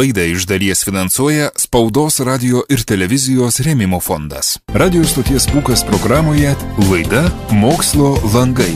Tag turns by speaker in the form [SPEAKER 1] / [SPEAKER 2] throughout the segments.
[SPEAKER 1] Laidą iš dalies finansuoja Spaudos, radio ir televizijos rėmimo fondas. Radio stoties Pūkas programoje laida Mokslo langai.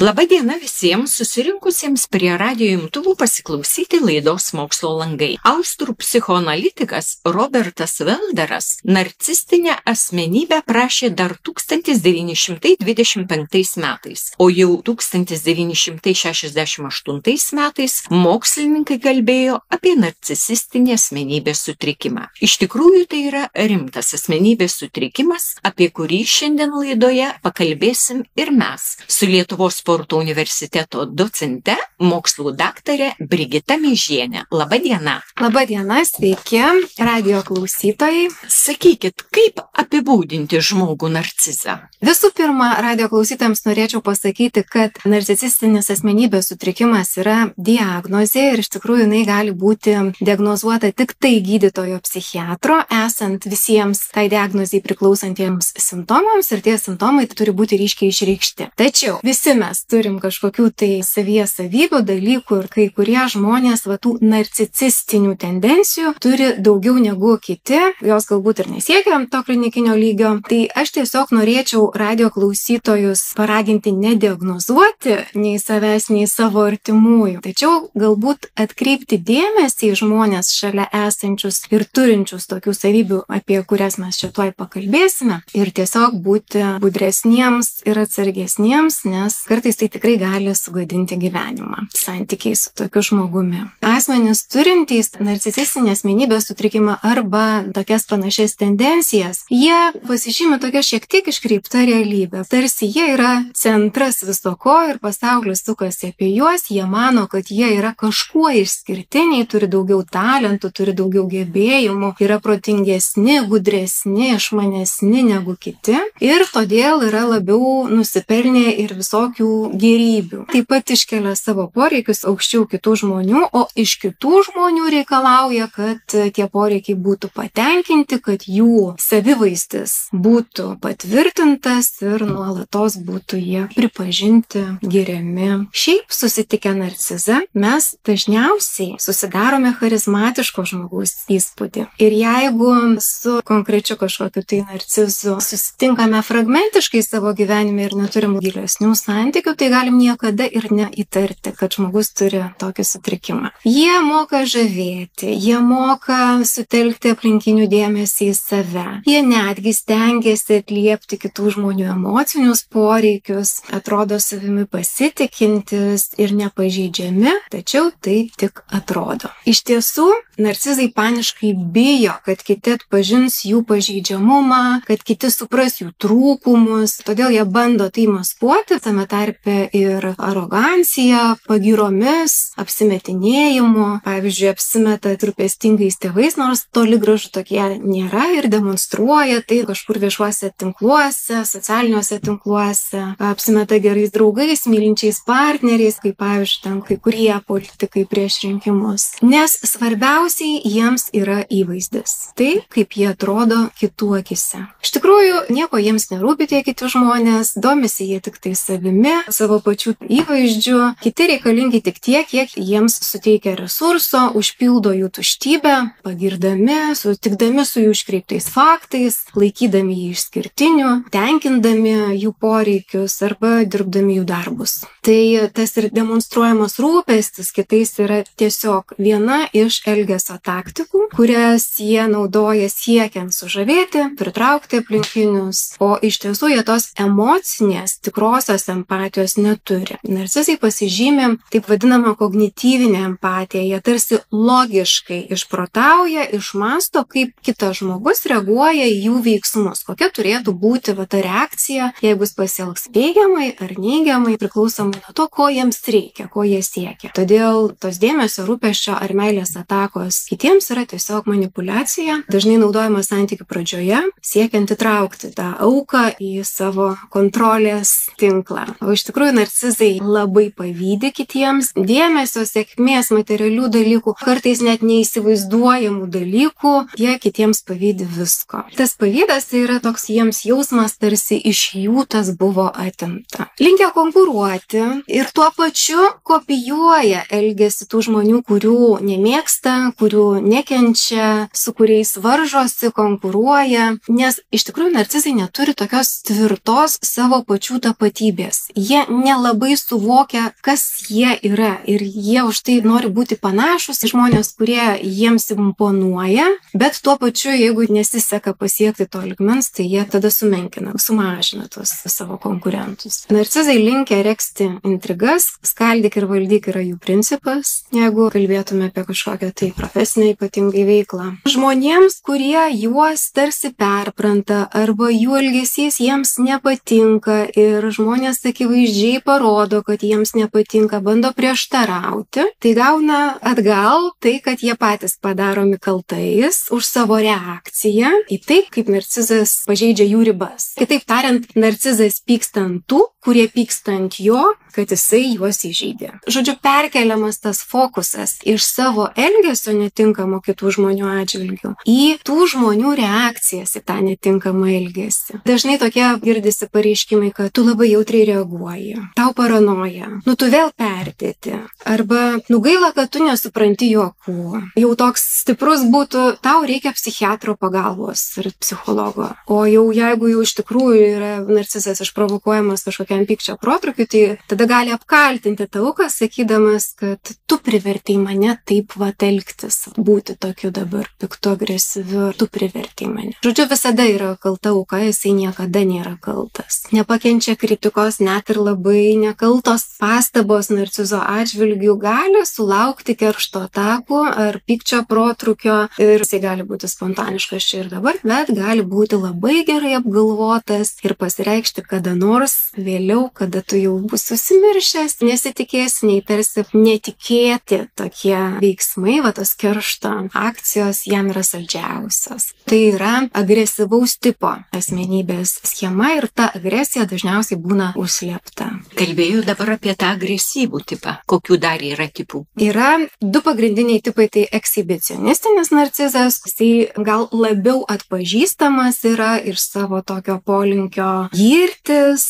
[SPEAKER 2] Labą dieną visiems susirinkusiems prie radijo imtuvų pasiklausyti laidos Mokslo langai. Austrų psichoanalitikas Robertas Velderas narcistinę asmenybę prašė dar 1925 metais, o jau 1968 metais mokslininkai kalbėjo apie narcisistinį asmenybės sutrikimą. Iš tikrųjų, tai yra rimtas asmenybės sutrikimas, apie kurį šiandien laidoje pakalbėsim ir mes su Lietuvos Sporto universiteto docente, mokslų daktarė Brigita Meižienė. Labą dieną.
[SPEAKER 3] Labą dieną, sveiki, radijo klausytojai.
[SPEAKER 2] Sakykit, kaip apibūdinti žmogų narcizą?
[SPEAKER 3] Visų pirma, radijo klausytojams norėčiau pasakyti, kad narcisistinis asmenybės sutrikimas yra diagnozė ir iš tikrųjų jinai gali būti diagnozuota tik tai gydytojo psichiatro, esant visiems tai diagnozei priklausantiems simptomams ir tie simptomai turi būti ryškiai išreikšti. Tačiau visi mes turim kažkokių tai savyje savybių, dalykų ir kai kurie žmonės tų narcisistinių tendencijų turi daugiau negu kiti, jos galbūt ir nesiekia to klinikinio lygio. Tai aš tiesiog norėčiau radijo klausytojus paraginti nediagnozuoti nei savęs, nei savo artimųjų, tačiau galbūt atkreipti dėmesį į žmonės šalia esančius ir turinčius tokių savybių, apie kurias mes čia tuoj pakalbėsime, ir tiesiog būti budresniems ir atsargesniems, nes kartais tai tikrai gali sugadinti gyvenimą, santykiai su tokiu žmogumi. Asmenys turintys narcisistinę asmenybės sutrikimą arba tokias panašias tendencijas, jie pasižymi tokia šiek tiek iškreipta realybė. Tarsi jie yra centras viso ko ir pasaulis sukasi apie juos, jie mano, kad jie yra kažkuo išskirtiniai, turi daugiau talentų, turi daugiau gebėjimų, yra protingesni, gudresni, išmanesni negu kiti ir todėl yra labiau nusipelnę ir visokių gėrybių. Taip pat iškelia savo poreikius aukščiau kitų žmonių, o iš kitų žmonių reikalauja, kad tie poreikiai būtų patenkinti, kad jų savivaizdis būtų patvirtintas ir nuolatos būtų jie pripažinti, giriami. Šiaip susitikę narcizą mes dažniausiai susidarome charizmatiško žmogaus įspūdį. Ir jeigu su konkrečiu kažkokiu tai narcizu susitinkame fragmentiškai savo gyvenime ir neturim gilesnių santykių, tai galim niekada ir neįtarti, kad žmogus turi tokį sutrikimą. Jie moka žavėti, jie moka sutelkti aplinkinių dėmesį į save. Jie netgi stengiasi atliepti kitų žmonių emocinius poreikius, atrodo savimi pasitikintis ir nepažeidžiami, tačiau tai tik atrodo. Iš tiesų, narcizai paniškai bijo, kad kiti atpažins jų pažeidžiamumą, kad kiti supras jų trūkumus, todėl jie bando tai maskuoti, tame tarpe ir arogancija, pagyromis, apsimetinėjimu. Pavyzdžiui, apsimeta rūpestingais tėvais, nors toli gražu tokie nėra ir demonstruoja tai kažkur viešuose tinkluose, socialiniuose tinkluose, apsimeta gerais draugais, mylinčiais partneriais, kaip pavyzdžiui, ten kai kurie politikai prieš rinkimus. Nes svarbiausiai jiems yra įvaizdis. Tai, kaip jie atrodo kitų akise. Iš tikrųjų, nieko jiems nerūpi tie kiti žmonės, domisi jie tik tai savimi, savo pačių įvaizdžių, kiti reikalingi tik tiek, kiek jiems suteikia resurso, užpildo jų tuštybę, pagirdami, sutikdami su jų iškreiptais faktais, laikydami jį išskirtiniu, tenkindami jų poreikius arba dirbdami jų darbus. Tai tas ir demonstruojamas rūpestis kitais yra tiesiog viena iš elgesio taktikų, kurias jie naudoja siekiant sužavėti, pritraukti aplinkinius, o iš tiesų jie tos emocinės, tikrosios empatijos neturi. Narcizai pasižymi taip vadinamą kognityvinę empatiją. Jie tarsi logiškai išprotauja, išmąsto, kaip kitas žmogus reaguoja į jų veiksmus. Kokia turėtų būti ta reakcija, jeigu jis pasielgs teigiamai ar neigiamai, priklausomai nuo to, ko jiems reikia, ko jie siekia. Todėl tos dėmesio, rūpesčio ar meilės atakos kitiems yra tiesiog manipuliacija, dažnai naudojama santykių pradžioje, siekiant įtraukti tą auką į savo kontrolės tinklą. O iš Iš tikrųjų, narcizai labai pavydi kitiems dėmesio, sėkmės, materialių dalykų, kartais net neįsivaizduojamų dalykų, jie kitiems pavydi visko. Tas pavydas tai yra toks jiems jausmas, tarsi iš jų tas buvo atimta. Linkę konkuruoti ir tuo pačiu kopijuoja elgesį tų žmonių, kurių nemėgsta, kurių nekenčia, su kuriais varžosi, konkuruoja, nes iš tikrųjų narcizai neturi tokios tvirtos savo pačių tapatybės. Jie nelabai suvokia, kas jie yra ir jie už tai nori būti panašus į žmonės, kurie jiems imponuoja, bet tuo pačiu, jeigu nesiseka pasiekti to lygmens, tai jie tada sumenkina, sumažina tuos savo konkurentus. Narcizai linkę regzti intrigas, skaldyk ir valdyk yra jų principas, jeigu kalbėtume apie kažkokią tai profesinę ypatingai veiklą. Žmonėms, kurie juos tarsi perpranta arba jų elgesys jiems nepatinka ir žmonės akivaizdžiai parodo, kad jiems nepatinka, bando prieštarauti, tai gauna atgal tai, kad jie patys padaromi kaltais už savo reakciją į tai, kaip narcizas pažeidžia jų ribas. Kitaip tariant, narcizas pyksta ant tų, kurie pyksta ant jo, kad jisai juos įžeidė. Žodžiu, perkeliamas tas fokusas iš savo elgesio netinkamo kitų žmonių atžvilgių į tų žmonių reakcijas į tą netinkamą elgesį. Dažnai tokie girdisi pareiškimai, kad tu labai jautriai reaguoji, tau paranoja, tu vėl perdėti, arba gaila, kad tu nesupranti juokų. Jau toks stiprus būtų, tau reikia psichiatro pagalbos ir psichologo. O jau jeigu jau iš tikrųjų yra narcizas išprovokuojamas kažkokiam pykčio protrukiui, tai tada gali apkaltinti tą auką, sakydamas, kad tu privertei mane taip elgtis, būti tokiu dabar piktu, agresyviu, tu privertei mane. Žodžiu, visada yra kalta auka, jisai niekada nėra kaltas. Nepakenčia kritikos, net ir labai nekaltos pastabos narcizo atžvilgių gali sulaukti keršto atakų ar pykčio protrukio ir jisai gali būti spontaniškas čia ir dabar, bet gali būti labai gerai apgalvotas ir pasireikšti kada nors vėliau, kada tu jau bus susimiršęs, nesitikėsi, nei tarsi netikėti tokie veiksmai, tos keršto akcijos jam yra saldžiausios. Tai yra agresyvaus tipo asmenybės schema ir ta agresija dažniausiai būna užslėpta.
[SPEAKER 2] Kalbėjau dabar apie tą agresyvų tipą. Kokių dar yra tipų?
[SPEAKER 3] Yra du pagrindiniai tipai, tai ekshibicionistinis narcizas, jisai gal labiau atpažįstamas yra iš savo tokio polinkio girtis,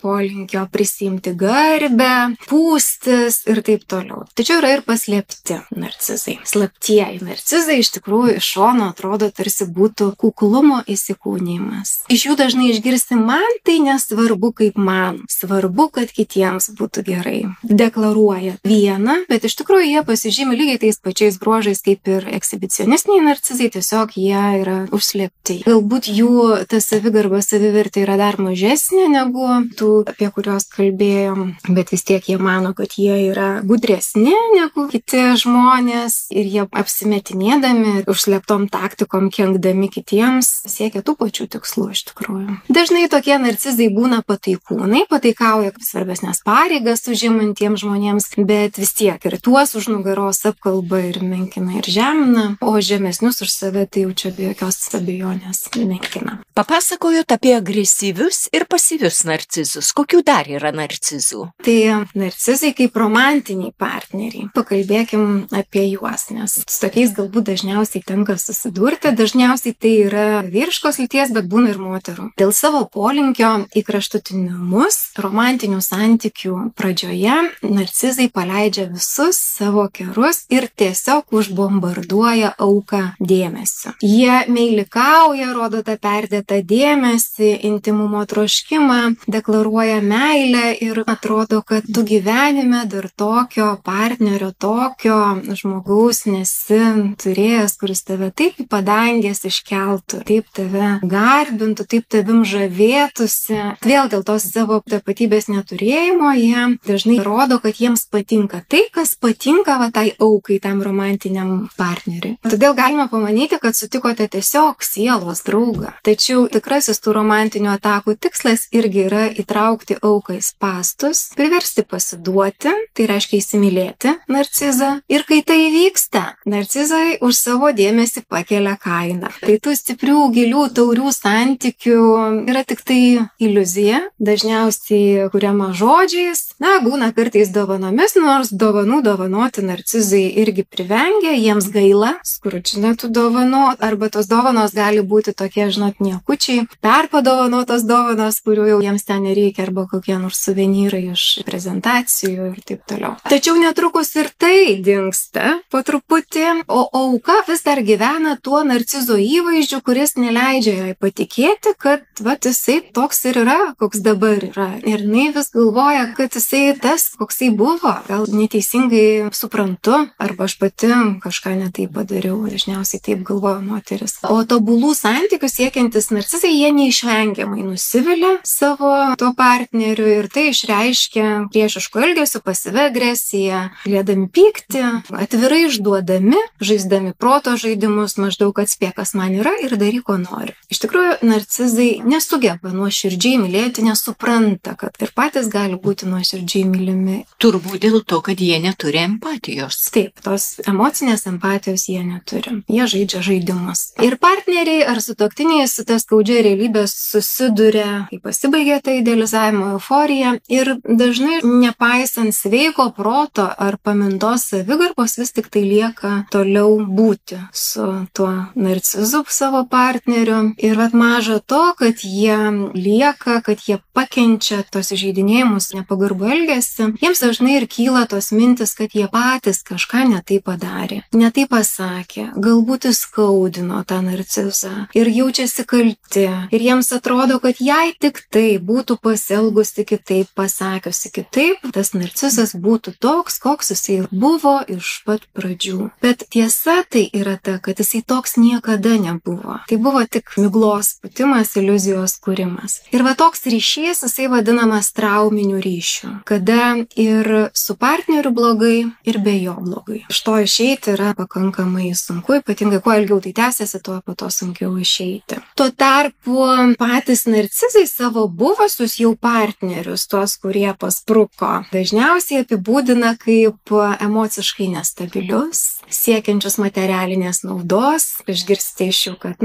[SPEAKER 3] polinkio prisimti garbę, pūstis ir taip toliau. Tačiau yra ir paslėpti narcizai. Slaptieji narcizai iš tikrųjų iš šono atrodo tarsi būtų kuklumo įsikūnijimas. Iš jų dažnai išgirsti, man tai nesvarbu kaip man, svarbu, kad kitiems būtų gerai. Deklaruoja vieną, bet iš tikrųjų jie pasižymi lygiai tais pačiais bruožais kaip ir ekshibicionistiniai narcizai, tiesiog jie yra užslėpti. Galbūt jų ta savigarba, savivertė yra dar mažesnė negu tų, apie kuriuos kalbėjom, bet vis tiek jie mano, kad jie yra gudresni negu kiti žmonės ir jie apsimetinėdami užslėptom taktikom, kenkdami kitiems, siekia tų pačių tikslų iš tikrųjų. Dažnai tokie narcizai būna pataikūnai, pataikauja svarbesnės pareigas užimantiems žmonėms, bet vis tiek ir tuos už nugaros apkalba ir menkina ir žemina, o žemesnius už save tai jau čia be jokios abejonės menkina.
[SPEAKER 2] Papasakojot apie agresyvius ir pasyvius narcizus. Kokių dar yra narcizų?
[SPEAKER 3] Tai narcizai kaip romantiniai partneriai. Pakalbėkim apie juos, nes su tokiais galbūt dažniausiai tenka susidurti. Dažniausiai tai yra vyriškos lyties, bet būna ir moterų. Dėl savo polinkio į kraštutinumus, romantinių santykių pradžioje narcizai paleidžia visus savo kerus ir tiesiog užbombarduoja auką dėmesiu. Jie meilikauja, rodo tą perdėtą dėmesį, intimumo troškimą, deklaruoja meilę ir atrodo, kad tu gyvenime dar tokio partnerio, tokio žmogaus nesi turėjęs, kuris tave taip į padangės iškeltų, taip tave garbintų, taip tavim žavėtųsi. Vėl dėl tos savo tapatybės neturėjimo jie dažnai rodo, kad jiems patinka tai, kas patinka tai aukai, tam romantiniam partneriui. Todėl galime pamanyti, kad sutikote tiesiog sielos draugą. Tačiau tikrasis tų romantinių atakų tikslas irgi yra įtraukti auką į spąstus santykius, priversti pasiduoti, tai reiškia įsimylėti narcizą. Ir kai tai vyksta, narcizai už savo dėmesį pakelia kainą. Tai tų stiprių, gilių, taurių santykių yra tik tai iliuzija, dažniausiai kuriama žodžiais, būna kartais dovanomis, nors dovanų dovanoti narcizai irgi privengia, jiems gaila, skručina tų dovanų, arba tos dovanos gali būti tokie, niekučiai, perpadovanotos dovanos, kurių jau jiems ten nereikia, arba kokie nors suvenyrai iš prezentacijų ir taip toliau. Tačiau netrukus ir tai dingsta po truputį, o auka vis dar gyvena tuo narcizo įvaizdžiu, kuris neleidžia jai patikėti, kad jisai toks ir yra, koks dabar yra. Ir jinai vis galvoja, kad jisai tas, koksai buvo, gal neteisingai suprantu, arba aš pati kažką netaip padariau, dažniausiai taip galvoja moteris. O tobulų santykių siekiantis narcizai, jie neišvengiamai nusivilia savo tuo partneriu ir tai išreiškia priešišku elgesiu, pasyvia agresija, galėdami pykti, atvirai išduodami, žaisdami proto žaidimus, maždaug atspėk, kas man yra ir daryk, ko nori. Iš tikrųjų, narcizai nesugeba nuoširdžiai mylėti, nesupranta, kad ir patys gali būti nuoširdžiai mylimi.
[SPEAKER 2] Turbūt dėl to, kad jie neturi empatijos.
[SPEAKER 3] Taip, tos emocinės empatijos jie neturi. Jie žaidžia žaidimus. Ir partneriai ar sutuoktiniai su ta skaudžia realybė susiduria, kai pasibaigia ta idealizavimo euforija ir dažnai nepaisant sveiko proto ar pamintos savigarbos vis tik tai lieka toliau būti su tuo narcizu savo partneriu. Ir maža to, kad jie lieka, kad jie pakenčia tos įžeidinėjimus, nepagarbų elgesį, jiems dažnai ir kyla tos mintis, kad jie patys kažką netaip padarė, netaip pasakė, galbūt įskaudino tą narcizą ir jaučiasi kalti. Ir jiems atrodo, kad jei tik tai būtų pasielgusi kitaip, pasakiusi kitaip, tas narcizas būtų toks, koks jisai buvo iš pat pradžių. Bet tiesa tai yra ta, kad jisai toks niekada nebuvo. Tai buvo tik miglos putimas, iliuzijos kūrimas. Ir toks ryšys, jisai vadinamas trauminiu ryšiu, kada ir su partneriu blogai, ir be jo blogai. Iš to išeiti yra pakankamai sunku, ypatingai kuo ilgiau tai tęsiasi, tuo po to sunkiau išeiti. Tuo tarpu patys narcizai savo buvusius jau partnerius, tuos, kurie paspruko, dažniausiai apibūdina kaip emociškai nestabilius, siekiančius materialinės naudos. Išgirsite iš jų, kad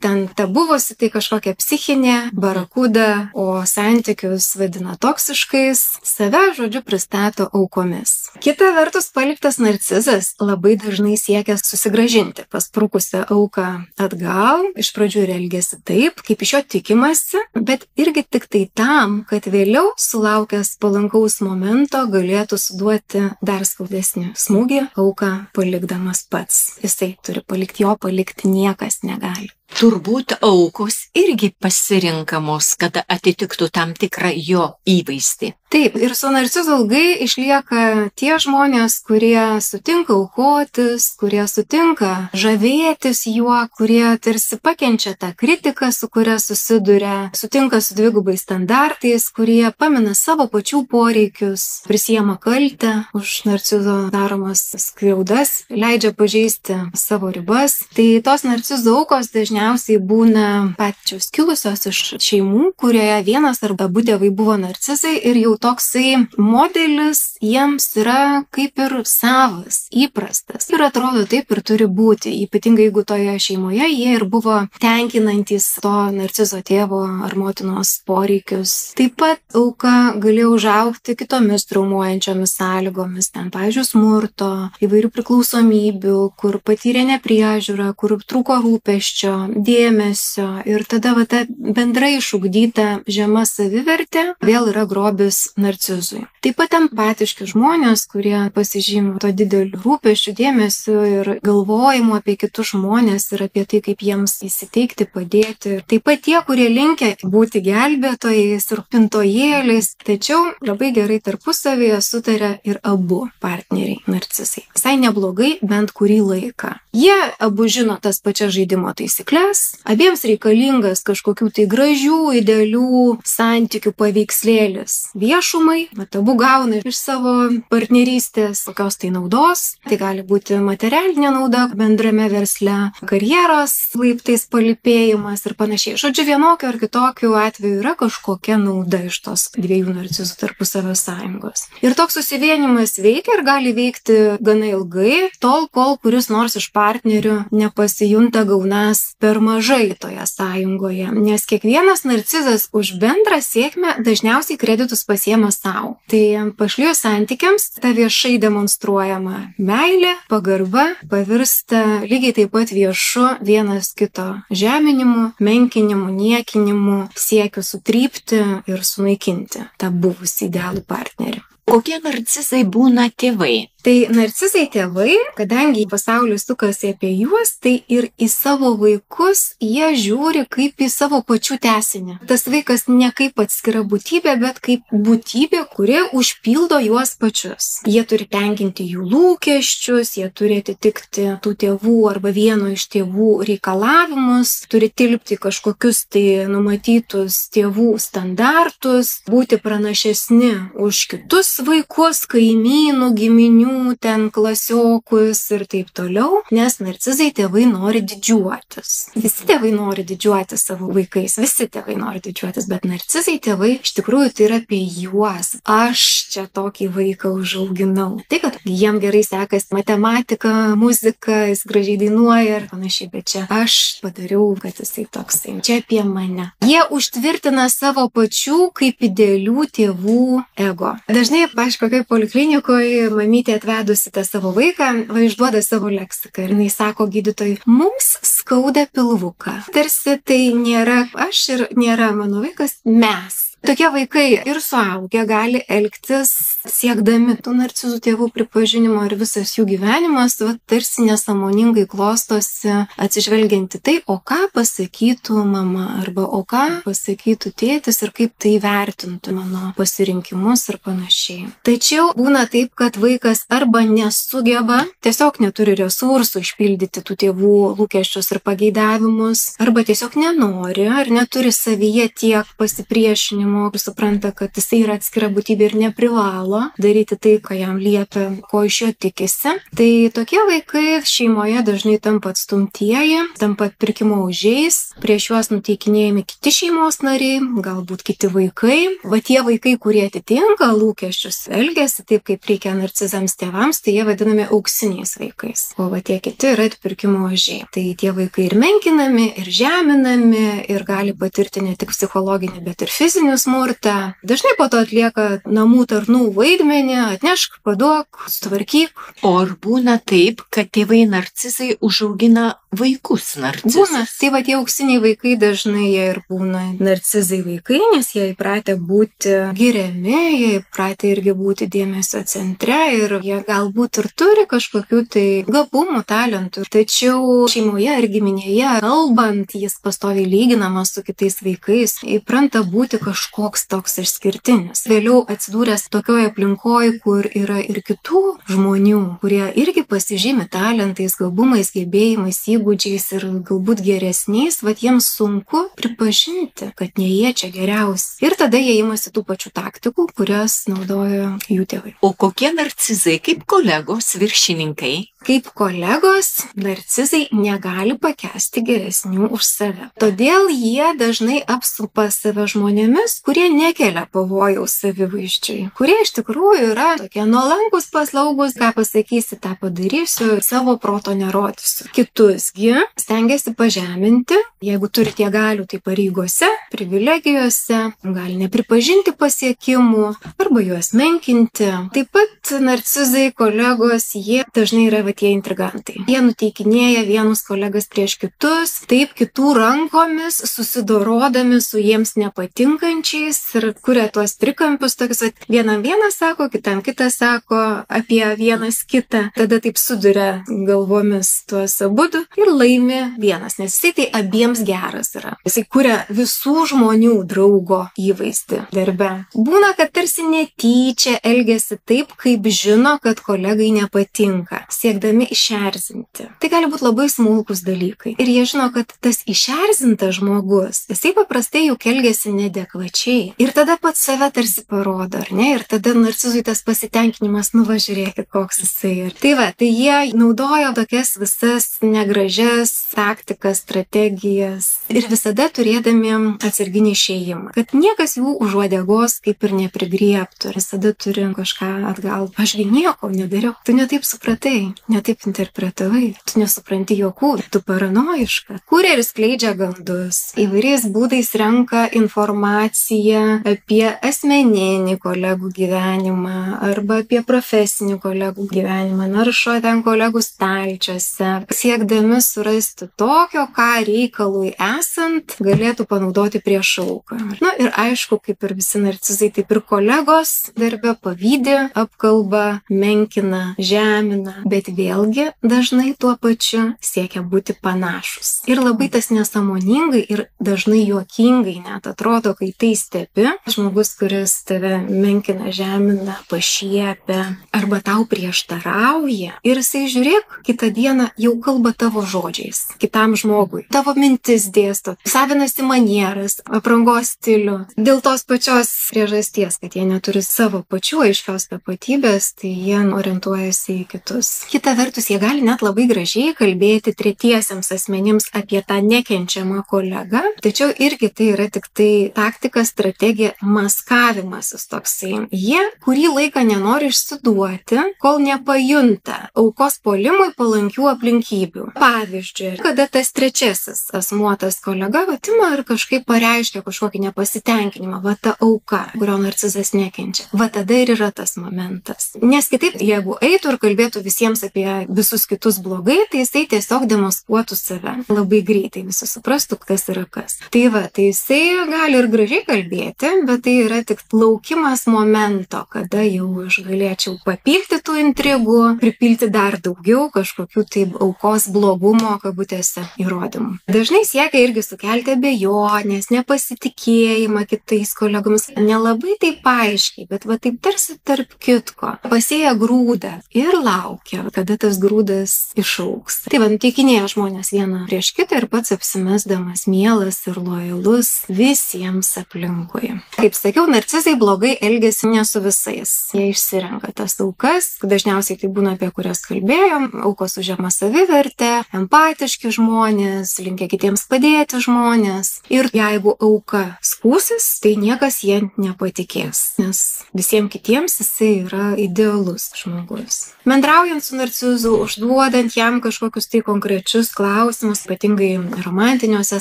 [SPEAKER 3] ten ta buvusi tai kažkokia psichinė barakuda, o santykius vadina toksiškais, save, žodžiu, pristato aukomis. Kita vertus, paliktas narcizas labai dažnai siekia susigrąžinti pasprukusią auką atgal, iš pradžių ir elgiasi taip, kaip iš jo tikimasi, bet irgi tik tai tam, kad vėliau sulaukęs palankaus momento galėtų suduoti dar skaudesnį smūgį auką palikdamas pats. Jisai turi palikti, jo palikti niekas negali.
[SPEAKER 2] Turbūt aukos irgi pasirinkamos, kad atitiktų tam tikrą jo įvaizdį.
[SPEAKER 3] Taip, ir su narcizu ilgai išlieka tie žmonės, kurie sutinka aukotis, kurie sutinka žavėtis juo, kurie tarsi pakenčia tą kritiką, su kuria susiduria, sutinka su dvigubais standartais, kurie pamina savo pačių poreikius, prisiema kaltę už narcizo daromas skriaudas, leidžia pažeisti savo ribas. Tai tos narcizo aukos dažniausiai būna pačios kilusios iš šeimų, kurioje vienas arba abu tėvai buvo narcizai ir jau toksai modelis jiems yra kaip ir savas, įprastas. Ir atrodo taip ir turi būti, ypatingai jeigu toje šeimoje jie ir buvo tenkinantis to narcizo tėvo ar motinos poreikius. Taip pat auka galėjo užaugti kitomis traumuojančiomis sąlygomis, ten, pavyzdžiui, smurto, įvairių priklausomybių, kur patyrė nepriežiūrą, kur trūko rūpesčio, dėmesio ir tada ta bendrai išugdyta žema savivertė vėl yra grobis narcizui. Taip pat empatiški žmonės, kurie pasižymi to dideliu rūpesčiu, dėmesiu ir galvojimu apie kitus žmonės ir apie tai, kaip jiems įsiteikti, padėti. Taip pat tie, kurie linkę būti gelbėtojais ir pintojėliais, tačiau labai gerai tarpusavyje sutarė ir abu partneriai narcizai. Visai neblogai bent kurį laiką. Jie abu žino tas pačias žaidimo taisyklės, abiems reikalingas kažkokių tai gražių, idealių santykių paveikslėlis viešumai, abu gauna iš savo partnerystės kokios tai naudos. Tai gali būti materialinė nauda bendrame versle, karjeros laiptais palipėjimas ir panašiai. Žodžiu, vienokio ar kitokio atveju yra kažkokia nauda iš tos dviejų narcizų tarpusavio sąjungos. Ir toks susivienimas veikia ir gali veikti gana ilgai, tol, kol kuris nors iš partnerių nepasijunta gaunas per mažai toje sąjungoje, nes kiekvienas narcizas už bendrą sėkmę dažniausiai kreditus pasiema savo. Tai pašlijus santykiams ta viešai demonstruojama meilė, pagarba pavirsta lygiai taip pat viešu vienas kito žeminimu, menkinimu, niekinimu, siekiu sutrypti ir sunaikinti tą buvusį idealų partnerį.
[SPEAKER 2] Kokie narcizai būna tėvai?
[SPEAKER 3] Tai narcizai tėvai, kadangi pasaulis sukasi apie juos, tai ir į savo vaikus jie žiūri kaip į savo pačių tęsinį. Tas vaikas ne kaip atskira būtybė, bet kaip būtybė, kuri užpildo juos pačius. Jie turi tenkinti jų lūkesčius, jie turi atitikti tų tėvų arba vieno iš tėvų reikalavimus, turi tilpti kažkokius tai numatytus tėvų standartus, būti pranašesni už kitus vaikus, kaimynų, giminių, ten klasiokus ir taip toliau, nes narcizai tėvai nori didžiuotis. Visi tėvai nori didžiuotis savo vaikais, visi tėvai nori didžiuotis, bet narcizai tėvai iš tikrųjų tai yra apie juos. Aš čia tokį vaiką užauginau. Tai, kad jiem gerai sekasi matematika, muzika, jis gražiai dainuoja ir panašiai, bet čia aš padariau, kad jisai toksai. Čia apie mane. Jie užtvirtina savo pačių kaip idealių tėvų ego. Dažnai, kokioj poliklinikoje mamytė atvedusi tą savo vaiką, išduoda savo leksiką ir jinai sako gydytojui, mums skauda pilvuką. Tarsi tai nėra aš ir nėra mano vaikas, mes. Tokie vaikai ir suaugę gali elgtis siekdami tų narcizų tėvų pripažinimo ir visas jų gyvenimas tarsi nesąmoningai klostosi atsižvelgianti tai, o ką pasakytų mama arba o ką pasakytų tėtis ir kaip tai vertintų mano pasirinkimus ir panašiai. Tačiau būna taip, kad vaikas arba nesugeba, tiesiog neturi resursų išpildyti tų tėvų lūkesčius ir pageidavimus, arba tiesiog nenori ar neturi savyje tiek pasipriešinimo, ir supranta, kad jisai yra atskira būtybė ir neprivalo daryti tai, ką jam liepia, ko iš jo tikisi. Tai tokie vaikai šeimoje dažnai tampa atstumtieji, tampa atpirkimo ožiais, prieš juos nuteikinėjami kiti šeimos nariai, galbūt kiti vaikai. Va tie vaikai, kurie atitinka lūkesčius, elgiasi taip, kaip reikia narcizams tėvams, tai jie vadinami auksiniais vaikais. O va tie kiti yra atpirkimo ožiai. Tai tie vaikai ir menkinami, ir žeminami, ir gali patirti ne tik psichologinį, bet ir fizinį smurtą. Dažnai po to atlieka namų tarnų vaidmenį, atnešk, paduok, sutvarkyk.
[SPEAKER 2] O ar būna taip, kad tėvai narcizai užaugina vaikus narcizus?
[SPEAKER 3] Būna. Tai va tie auksiniai vaikai dažnai jie ir būna narcizai vaikai, nes jie įpratę būti giriami, jie įpratę irgi būti dėmesio centre ir jie galbūt ir turi kažkokių tai gabumų, talentų. Tačiau šeimoje ir giminėje kalbant, jis pastoviai lyginamas su kitais vaikais, įpranta būti kažkoks toks išskirtinis. Vėliau atsidūręs tokioje aplinkoje, kur yra ir kitų žmonių, kurie irgi pasižymi talentais, gabumais, gebėjimais, įgūdžiais ir galbūt geresniais, vat jiems sunku pripažinti, kad ne jie čia geriausi. Ir tada jie imasi tų pačių taktikų, kurias naudojo jų tėvai.
[SPEAKER 2] O kokie narcizai, kaip kolegos, viršininkai?
[SPEAKER 3] Kaip kolegos, narcizai negali pakęsti geresnių už save. Todėl jie dažnai apsupa save žmonėmis, kurie nekelia pavojaus savivaizdžiui, kurie iš tikrųjų yra tokie nuolankus, paslaugus, ką pasakysi, tą padarysiu, savo proto nerodysiu. Kitusgi stengiasi pažeminti, jeigu turi tie galių, tai pareigose, privilegijose, gali nepripažinti pasiekimų arba juos menkinti. Taip pat narcizai, kolegos, jie dažnai yra tie intrigantai. Jie nuteikinėja vienus kolegas prieš kitus, taip kitų rankomis susidorodami su jiems nepatinkančiais ir kuria tuos trikampius, tokius, vienam vienas sako, kitam kitas sako apie vienas kitą. Tada taip suduria galvomis tuos abudu ir laimi vienas, nes jisai tai abiem visiems geras yra. Jisai kuria visų žmonių draugo įvaizdį darbe. Būna, kad tarsi netyčia elgiasi taip, kaip žino, kad kolegai nepatinka, siekdami išerzinti. Tai gali būti labai smulkus dalykai. Ir jie žino, kad tas išerzintas žmogus, jisai paprastai jau elgiasi neadekvačiai. Ir tada pats save tarsi parodo, ar ne? Ir tada narcizui tas pasitenkinimas, žiūrėkit, koks jisai yra. Tai va, tai jie naudojo tokias visas negražias taktikas, strategijas ir visada turėdami atsarginį išėjimą, kad niekas jų už uodegos kaip ir neprigriebtų. Visada turi kažką atgal. Ašgi nieko nedariau. Tu netaip supratai, netaip interpretavai, tu nesupranti jokų, tu paranojiška. Kuria ir skleidžia gandus. Įvairiais būdais renka informaciją apie asmeninį kolegų gyvenimą arba apie profesinį kolegų gyvenimą, naršo ten kolegų stalčiuose, siekdami surasti tokio, ką reikalui esant galėtų panaudoti prieš auką. Ir aišku, kaip ir visi narcizai, taip ir kolegos darbe pavydi, apkalba, menkina, žemina, bet vėlgi dažnai tuo pačiu siekia būti panašus. Ir labai tas nesąmoningai ir dažnai juokingai net atrodo, kai tai stebi. Žmogus, kuris tave menkina, žemina, pašiepia arba tau prieštarauja ir jisai, žiūrėk, kitą dieną jau kalba tavo žodžiais, kitam žmogui. Tavo mintis dėsto, savinasi manieras, aprangos stilių. Dėl tos pačios priežasties, kad jie neturi savo pačių aiškios tapatybės, tai jie orientuojasi į kitus. Kita vertus, jie gali net labai gražiai kalbėti tretiesiems asmenims apie tą nekenčiamą kolegą, tačiau irgi tai yra tik tai taktika, strategija, maskavimasis toksai. Jie kurį laiką nenori išsiduoti, kol nepajunta aukos puolimui palankių aplinkybių. Pavyzdžiui, kada tas trečiasis asmuo, tas kolega, ima ir kažkaip pareiškia kažkokį nepasitenkinimą, ta auka, kurio narcizas nekenčia. Tada ir yra tas momentas. Nes kitaip, jeigu eitų ir kalbėtų visiems apie visus kitus blogai, tai jisai tiesiog demaskuotų save. Labai greitai visi suprastų, kas yra kas. Tai jisai gali ir gražiai kalbėti, bet tai yra tik laukimas momento, kada jau aš galėčiau papilti tų intrigų, pripilti dar daugiau kažkokių taip aukos blogumo, kabutėse, įrodymų. Dažnai siekia irgi sukelti abejonės, nepasitikėjimą kitais kolegomis. Nelabai taip aiškiai, bet taip tarsi tarp kitko. Pasėja grūdą ir laukia, kada tas grūdas išaugs. Tai nuteikinėja žmonės vieną prieš kitą ir pats apsimesdamas mielas ir lojalus visiems aplinkui. Kaip sakiau, narcizai blogai elgiasi ne su visais. Jie išsirenka tas aukas, dažniausiai tai būna apie kurias kalbėjom, aukos su žema savivertė, empatiški žmonės, linkę kitiems padėti žmonės. Ir jeigu auka skųsis, tai niekas jie nepatikės, nes visiems kitiems jisai yra idealus žmogus. Bendraujant su narcizu, užduodant jam kažkokius tai konkrečius klausimus, ypatingai romantiniuose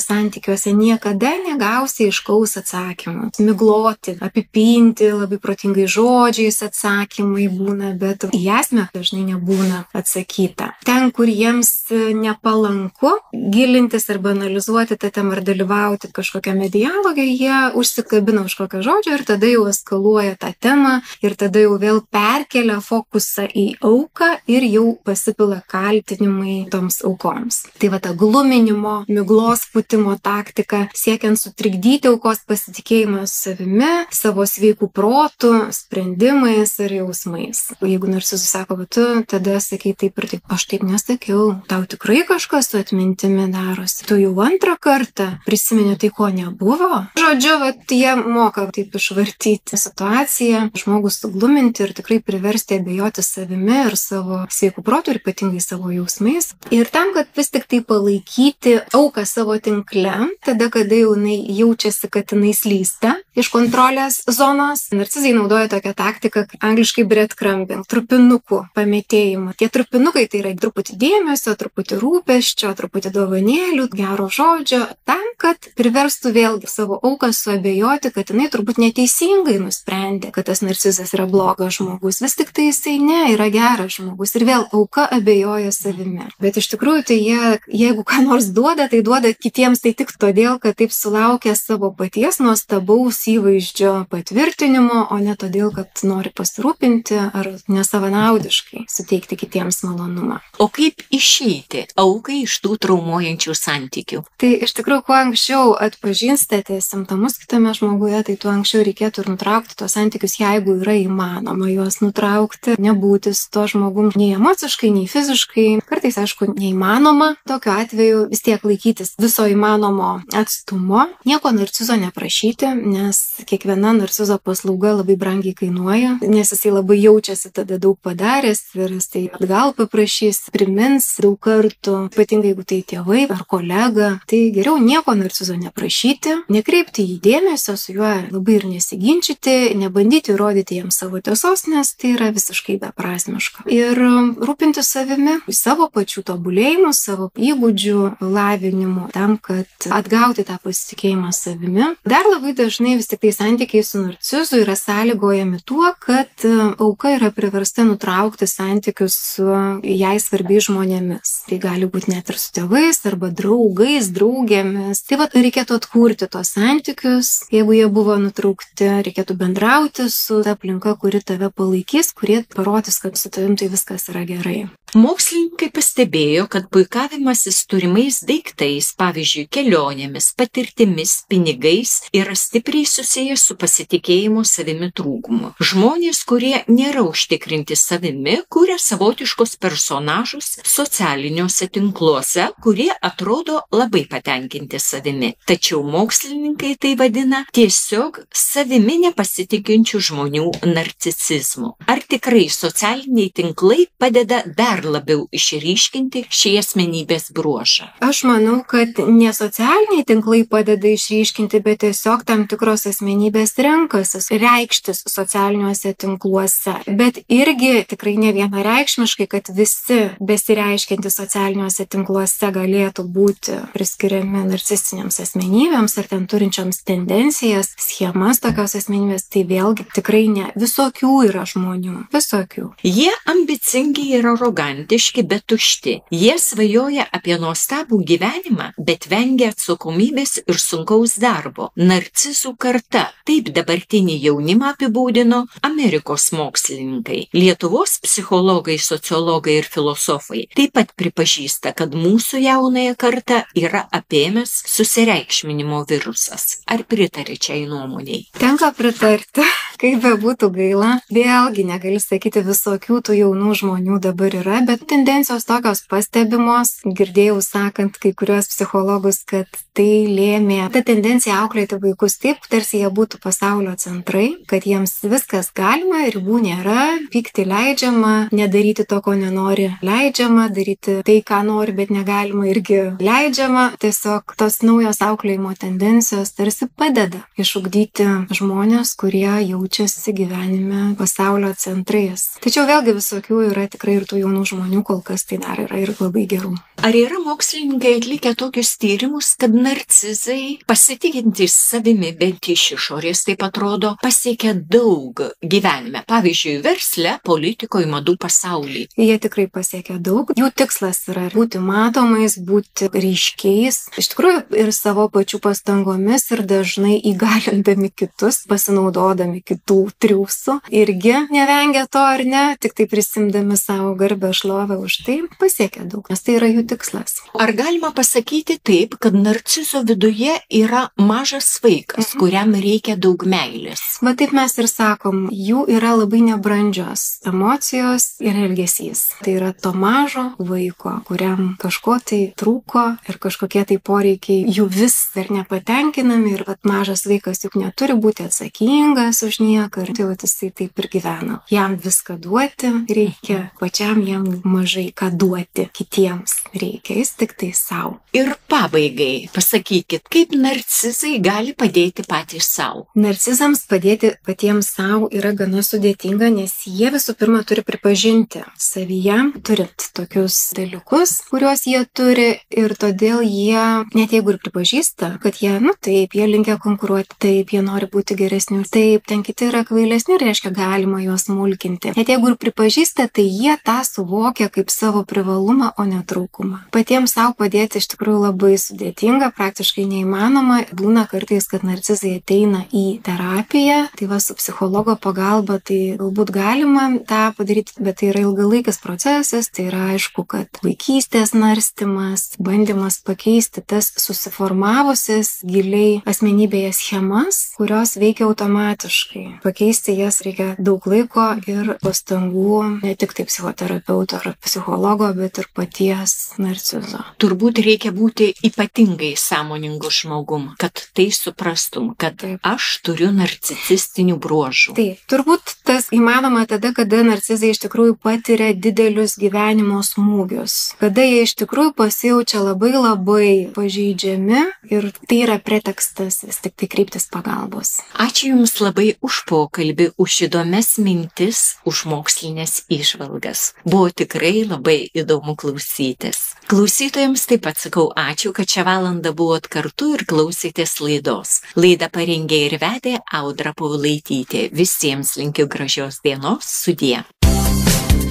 [SPEAKER 3] santykiuose, niekada negausi aiškaus atsakymų. Migloti, apipinti, labai protingai žodžiais atsakymai būna, bet į esmę dažnai nebūna atsakyta. Ten, kur jiems nepalanku gilintis arba analizuoti tą temą ar dalyvauti kažkokiame dialoge, jie užsikabina už kokio žodžio ir tada jau eskaluoja tą temą ir tada jau vėl perkelia fokusą į auką ir jau pasipila kaltinimai toms aukoms. Tai ta gluminimo, miglos pūtimo taktika, siekiant sutrikdyti aukos pasitikėjimą savimi, savo sveikų protų, sprendimais ir jausmais. Jeigu narcizas sako, tu tada sakai taip ir taip, aš taip nesakiau, tau tikrai kažkas su atmintimi darosi, tu jau antrą kartą prisimeni tai, ko nebuvo. Žodžiu, jie moka taip išvartyti situaciją, žmogus sugluminti ir tikrai priversti abejoti savimi ir savo sveikų protų ir ypatingai savo jausmais. Ir tam, kad vis tik tai palaikyti auką savo tinkle, tada, kada jau jinai jaučiasi, kad jinai slysta iš kontrolės zonos, narcizai naudoja tokią taktiką, angliškai breadcrumbing, trupinukų pametėjimą. Tie trupinukai tai yra truputį dėmesio, truputį rūpesčio, truputį dovanėlių, gero žodžio, tam, kad priverstų vėlgi savo auką suabejoti, kad jinai turbūt neteisingai nusprendė, kad tas narcizas yra blogas žmogus. Vis tik tai jisai yra geras žmogus ir vėl auka abejoja savimi. Bet iš tikrųjų tai jie, jeigu ką nors duoda, tai duoda kitiems tai tik todėl, kad taip sulaukia savo paties nuostabaus įvaizdžio patvirtinimo, o ne todėl, kad nori pasirūpinti ar nesavanaudiškai suteikti kitiems malonumą.
[SPEAKER 2] O kaip išeiti aukai iš tų traumuojančių santykių? santykių?
[SPEAKER 3] Tai iš tikrųjų, kuo anksčiau atpažįstate simptomus kitame žmoguje, tai tuo anksčiau reikėtų ir nutraukti tos santykius, jeigu yra įmanoma juos nutraukti, nebūti su to žmogum nei emociškai, nei fiziškai. Kartais, aišku, neįmanoma. Tokiu atveju vis tiek laikytis viso įmanomo atstumo, nieko narcizo neprašyti, nes kiekviena narcizo paslauga labai brangiai kainuoja, nes jisai labai jaučiasi tada daug padaręs ir jisai atgal paprašys, primins daug kartų, ypatingai jeigu tai tėvai ar kolega. Tai geriau nieko narcizo neprašyti, nekreipti į dėmesio, su juo labai ir nesiginčyti, nebandyti įrodyti jam savo tiesos, nes tai yra visiškai beprasmiška. Ir rūpintis savimi, savo pačių tobulėjimu, savo įgūdžių lavinimu, tam, kad atgauti tą pasitikėjimą savimi. Dar labai dažnai vis tik tai santykiai su narcizu yra sąlygojami tuo, kad auka yra priversta nutraukti santykius su jai svarbiais žmonėmis. Tai gali būti net ir su tėvais arba draugais, draugėmis. Tai reikėtų atkurti tos santykius. Jeigu jie buvo nutraukti, reikėtų bendrauti su ta aplinka, kuri tave palaikys, kurie parodys, kad su tavim tai viskas yra gerai.
[SPEAKER 2] Mokslininkai pastebėjo, kad puikavimasis turimais daiktais, pavyzdžiui, kelionėmis, patirtimis, pinigais, yra stipriai susijęs su pasitikėjimo savimi trūkumu. Žmonės, kurie nėra užtikrinti savimi, kuria savotiškus personažus socialiniuose tinkluose, kurie atrodo labai patenkinti savimi. Tačiau mokslininkai tai vadina tiesiog savimi nepasitikinčių žmonių narcisizmu. Ar tikrai socialiniai tinklai padeda dar labiau išryškinti šį asmenybės bruožą?
[SPEAKER 3] Aš manau, kad ne socialiniai tinklai padeda išryškinti, bet tiesiog tam tikros asmenybės renkasi reikštis socialiniuose tinkluose. Bet irgi tikrai ne vienareikšmiškai, kad visi besireiškiantys socialiniuose tinkluose galėtų būti priskiriami narcisistiniams asmenybėms ar ten turinčioms tendencijas, schemas tokios asmenybės, tai vėlgi tikrai ne. Visokių yra žmonių. Visokių.
[SPEAKER 2] Jie ambicingi ir arogantiški, bet tušti. Jie svajoja apie nuostabų gyvenimą, bet vengia atsakomybės ir sunkaus darbo. Narcizų karta. Taip dabartinį jaunimą apibūdino Amerikos mokslininkai. Lietuvos psichologai, sociologai ir filosofai taip pat pripažįsta, kad mūsų jaunąją kartą yra apėmęs susireikšminimo virusas. Ar pritari šiai nuomoniai?
[SPEAKER 3] Tenka pritarti. Kaip bebūtų gaila, vėlgi negali sakyti, visokių tų jaunų žmonių dabar yra, bet tendencijos tokios pastebimos. Girdėjau sakant kai kuriuos psichologus, kad tai lėmė ta tendencija auklėti vaikus taip, tarsi jie būtų pasaulio centrai, kad jiems viskas galima, ribų nėra, pykti leidžiama, nedaryti to, ko nenori leidžiama, daryti tai, ką nori, bet negalima irgi leidžiama. Tiesiog tos naujos auklėjimo tendencijos tarsi padeda išugdyti žmonės, kurie jaučiasi gyvenime pasaulio centrais. Tačiau vėlgi visokių yra tikrai ir tų jaunų žmonių, kol kas tai dar yra ir labai gerų.
[SPEAKER 2] Ar yra mokslininkai atlikę tokius tyrimus, kad narcizai, pasitikintys savimi bent iš išorės, taip atrodo, pasiekia daug gyvenime? Pavyzdžiui, versle, politikoje, madų pasaulyje.
[SPEAKER 3] Jie tikrai pasiekia daug. Jų tikslas yra būti matomais, būti ryškiais. Iš tikrųjų ir savo pačių pastangomis ir dažnai įgalindami kitus, pasinaudodami kitų triūsų. Irgi nevengia to ar ne, tik tai prisimdami savo garbę šlovę už tai pasiekia daug, nes tai yra jų tikslas.
[SPEAKER 2] Ar galima pasakyti taip, kad narcizo viduje yra mažas vaikas, kuriam reikia daug meilės?
[SPEAKER 3] Va taip mes ir sakom, jų yra labai nebrandžios emocijos ir elgesys. Tai yra to mažo vaiko, kuriam kažko tai trūko ir kažkokie tai poreikiai jų vis dar nepatenkinami ir vat mažas vaikas juk neturi būti atsakingas už nieką ir tai vat jisai taip ir gyvena. Jam viską duoti reikia, pačiam jam mažai ką duoti kitiems reikia, jis tik tai savo.
[SPEAKER 2] Ir pabaigai pasakykit, kaip narcizai gali padėti patys savo?
[SPEAKER 3] Narcizams padėti patiems savo yra gana sudėtinga, nes jie visų pirma turi pripažinti savyje, turint tokius dalykus, kuriuos jie turi ir todėl jie, net jeigu ir pripažįsta pripažįsta, kad jie, taip, jie linkia konkuruoti, taip, jie nori būti geresni, taip, ten kiti yra kvailesni, reiškia, galima juos mulkinti. Net jeigu ir pripažįsta, tai jie tą suvokia kaip savo privalumą, o ne trūkumą. Patiems savo padėti iš tikrųjų labai sudėtinga, praktiškai neįmanoma. Būna kartais, kad narcizai ateina į terapiją, tai va su psichologo pagalba, tai galbūt galima tą padaryti, bet tai yra ilgalaikis procesas, tai yra aišku, kad vaikystės narstymas, bandymas pakeisti tas susiformavusias giliai asmenybėje schemas, kurios veikia automatiškai. Pakeisti jas reikia daug laiko ir pastangų, ne tik tai psichoterapeuto ar psichologo, bet ir paties narcizo.
[SPEAKER 2] Turbūt reikia būti ypatingai sąmoningu žmogum, kad tai suprastum, kad aš turiu narcisistinių bruožų.
[SPEAKER 3] Taip, turbūt tas įmanoma tada, kada narcizai iš tikrųjų patiria didelius gyvenimo smūgius, kada jie iš tikrųjų pasijaučia labai pažeidžiami ir tai yra pretekstas vis tik tai kreiptis pagalbos.
[SPEAKER 2] Ačiū Jums labai už pokalbį, už įdomias mintis, už mokslinės įžvalgas. Buvo tikrai labai įdomu klausytis. Klausytojams taip pat sakau ačiū, kad šią valandą buvot kartu ir klausėtės laidos. Laidą parengė ir vedė Audra Paulaitytė. Visiems linkiu gražios dienos, sudie.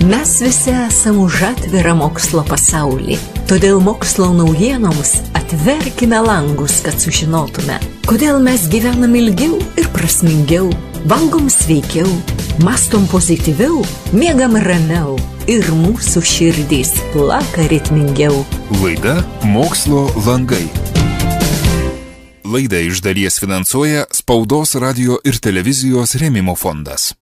[SPEAKER 2] Mes visi esame už atvirą mokslo pasaulį. Todėl mokslo naujienoms atverkime langus, kad sužinotume, kodėl mes gyvenam ilgiau ir prasmingiau, valgom sveikiau, mąstom pozityviau, miegam ramiau ir mūsų širdys plaka ritmingiau.
[SPEAKER 1] Laida Mokslo langai. Laidą iš dalies finansuoja Spaudos, radio ir televizijos rėmimo fondas.